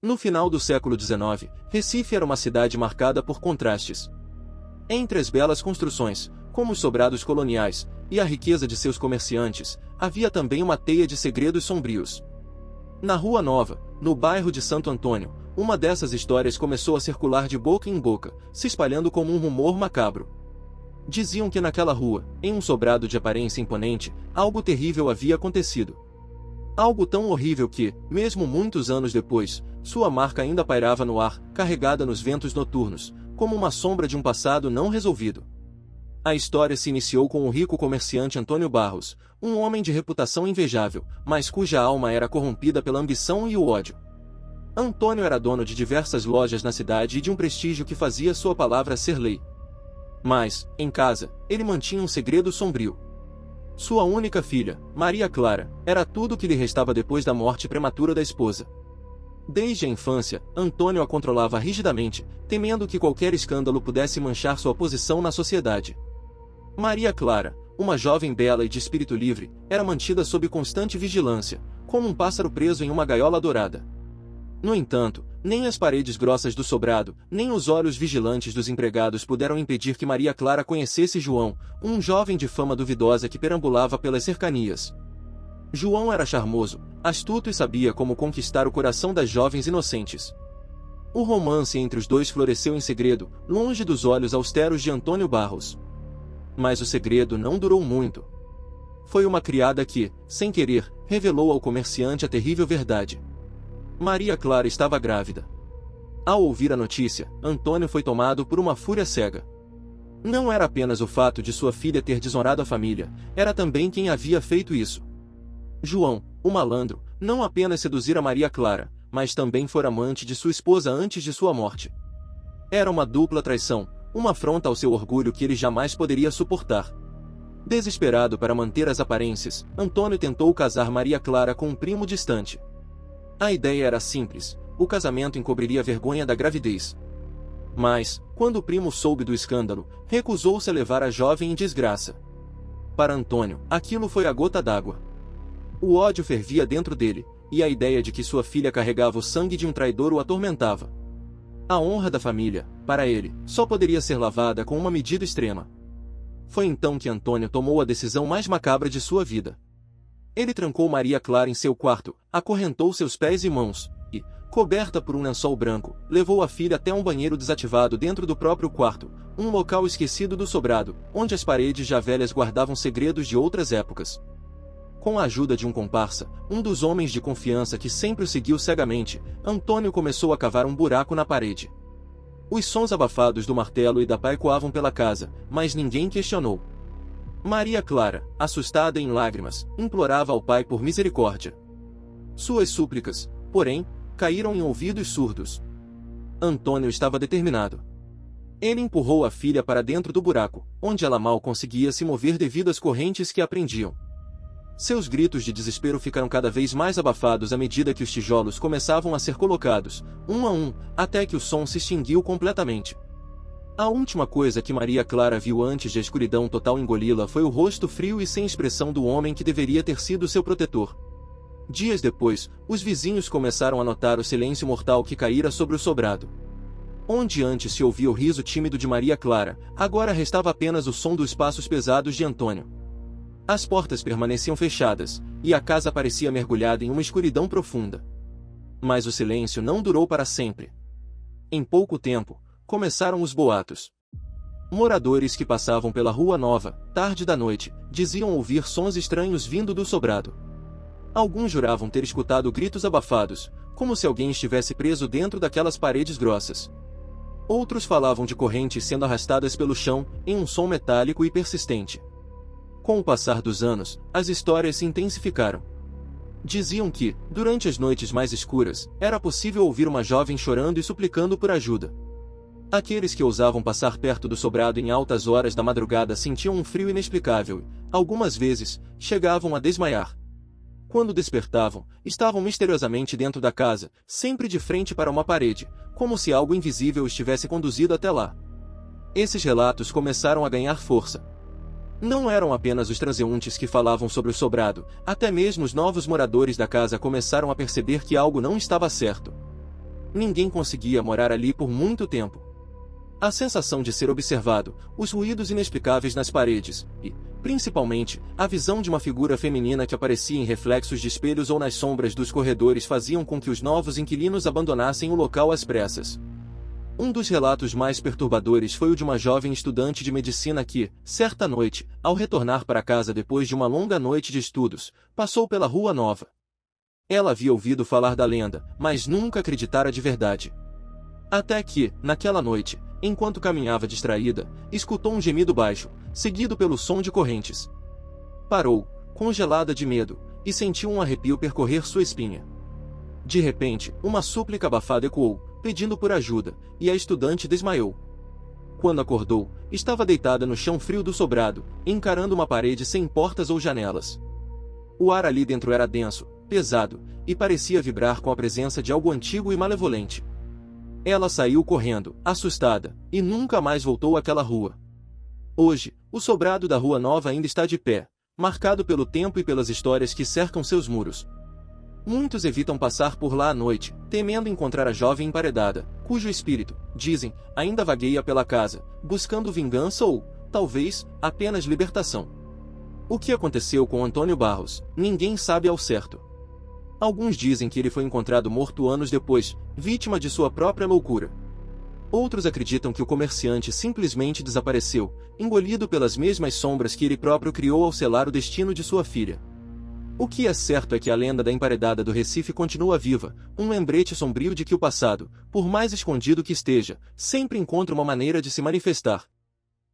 No final do século XIX, Recife era uma cidade marcada por contrastes. Entre as belas construções, como os sobrados coloniais, e a riqueza de seus comerciantes, havia também uma teia de segredos sombrios. Na Rua Nova, no bairro de Santo Antônio, uma dessas histórias começou a circular de boca em boca, se espalhando como um rumor macabro. Diziam que naquela rua, em um sobrado de aparência imponente, algo terrível havia acontecido. Algo tão horrível que, mesmo muitos anos depois, sua marca ainda pairava no ar, carregada nos ventos noturnos, como uma sombra de um passado não resolvido. A história se iniciou com o rico comerciante Antônio Barros, um homem de reputação invejável, mas cuja alma era corrompida pela ambição e o ódio. Antônio era dono de diversas lojas na cidade e de um prestígio que fazia sua palavra ser lei. Mas, em casa, ele mantinha um segredo sombrio. Sua única filha, Maria Clara, era tudo o que lhe restava depois da morte prematura da esposa. Desde a infância, Antônio a controlava rigidamente, temendo que qualquer escândalo pudesse manchar sua posição na sociedade. Maria Clara, uma jovem bela e de espírito livre, era mantida sob constante vigilância, como um pássaro preso em uma gaiola dourada. No entanto, nem as paredes grossas do sobrado, nem os olhos vigilantes dos empregados puderam impedir que Maria Clara conhecesse João, um jovem de fama duvidosa que perambulava pelas cercanias. João era charmoso, astuto e sabia como conquistar o coração das jovens inocentes. O romance entre os dois floresceu em segredo, longe dos olhos austeros de Antônio Barros. Mas o segredo não durou muito. Foi uma criada que, sem querer, revelou ao comerciante a terrível verdade. Maria Clara estava grávida. Ao ouvir a notícia, Antônio foi tomado por uma fúria cega. Não era apenas o fato de sua filha ter desonrado a família, era também quem havia feito isso. João, o malandro, não apenas seduzira Maria Clara, mas também fora amante de sua esposa antes de sua morte. Era uma dupla traição, uma afronta ao seu orgulho que ele jamais poderia suportar. Desesperado para manter as aparências, Antônio tentou casar Maria Clara com um primo distante. A ideia era simples, o casamento encobriria a vergonha da gravidez. Mas, quando o primo soube do escândalo, recusou-se a levar a jovem em desgraça. Para Antônio, aquilo foi a gota d'água. O ódio fervia dentro dele, e a ideia de que sua filha carregava o sangue de um traidor o atormentava. A honra da família, para ele, só poderia ser lavada com uma medida extrema. Foi então que Antônio tomou a decisão mais macabra de sua vida. Ele trancou Maria Clara em seu quarto, acorrentou seus pés e mãos, e, coberta por um lençol branco, levou a filha até um banheiro desativado dentro do próprio quarto, um local esquecido do sobrado, onde as paredes já velhas guardavam segredos de outras épocas. Com a ajuda de um comparsa, um dos homens de confiança que sempre o seguiu cegamente, Antônio começou a cavar um buraco na parede. Os sons abafados do martelo e da pá ecoavam pela casa, mas ninguém questionou. Maria Clara, assustada em lágrimas, implorava ao pai por misericórdia. Suas súplicas, porém, caíram em ouvidos surdos. Antônio estava determinado. Ele empurrou a filha para dentro do buraco, onde ela mal conseguia se mover devido às correntes que a prendiam. Seus gritos de desespero ficaram cada vez mais abafados à medida que os tijolos começavam a ser colocados, um a um, até que o som se extinguiu completamente. A última coisa que Maria Clara viu antes de a escuridão total engoli-la foi o rosto frio e sem expressão do homem que deveria ter sido seu protetor. Dias depois, os vizinhos começaram a notar o silêncio mortal que caíra sobre o sobrado. Onde antes se ouvia o riso tímido de Maria Clara, agora restava apenas o som dos passos pesados de Antônio. As portas permaneciam fechadas, e a casa parecia mergulhada em uma escuridão profunda. Mas o silêncio não durou para sempre. Em pouco tempo, começaram os boatos. Moradores que passavam pela Rua Nova, tarde da noite, diziam ouvir sons estranhos vindo do sobrado. Alguns juravam ter escutado gritos abafados, como se alguém estivesse preso dentro daquelas paredes grossas. Outros falavam de correntes sendo arrastadas pelo chão, em um som metálico e persistente. Com o passar dos anos, as histórias se intensificaram. Diziam que, durante as noites mais escuras, era possível ouvir uma jovem chorando e suplicando por ajuda. Aqueles que ousavam passar perto do sobrado em altas horas da madrugada sentiam um frio inexplicável e, algumas vezes, chegavam a desmaiar. Quando despertavam, estavam misteriosamente dentro da casa, sempre de frente para uma parede, como se algo invisível os tivesse conduzido até lá. Esses relatos começaram a ganhar força. Não eram apenas os transeuntes que falavam sobre o sobrado, até mesmo os novos moradores da casa começaram a perceber que algo não estava certo. ninguém conseguia morar ali por muito tempo. A sensação de ser observado, os ruídos inexplicáveis nas paredes e, principalmente, a visão de uma figura feminina que aparecia em reflexos de espelhos ou nas sombras dos corredores faziam com que os novos inquilinos abandonassem o local às pressas. Um dos relatos mais perturbadores foi o de uma jovem estudante de medicina que, certa noite, ao retornar para casa depois de uma longa noite de estudos, passou pela Rua Nova. Ela havia ouvido falar da lenda, mas nunca acreditara de verdade. Até que, naquela noite, enquanto caminhava distraída, escutou um gemido baixo, seguido pelo som de correntes. Parou, congelada de medo, e sentiu um arrepio percorrer sua espinha. De repente, uma súplica abafada ecoou, pedindo por ajuda, e a estudante desmaiou. Quando acordou, estava deitada no chão frio do sobrado, encarando uma parede sem portas ou janelas. O ar ali dentro era denso, pesado, e parecia vibrar com a presença de algo antigo e malevolente. Ela saiu correndo, assustada, e nunca mais voltou àquela rua. Hoje, o sobrado da Rua Nova ainda está de pé, marcado pelo tempo e pelas histórias que cercam seus muros. Muitos evitam passar por lá à noite, temendo encontrar a jovem emparedada, cujo espírito, dizem, ainda vagueia pela casa, buscando vingança ou, talvez, apenas libertação. O que aconteceu com Antônio Barros, ninguém sabe ao certo. Alguns dizem que ele foi encontrado morto anos depois, vítima de sua própria loucura. Outros acreditam que o comerciante simplesmente desapareceu, engolido pelas mesmas sombras que ele próprio criou ao selar o destino de sua filha. O que é certo é que a lenda da emparedada do Recife continua viva, um lembrete sombrio de que o passado, por mais escondido que esteja, sempre encontra uma maneira de se manifestar.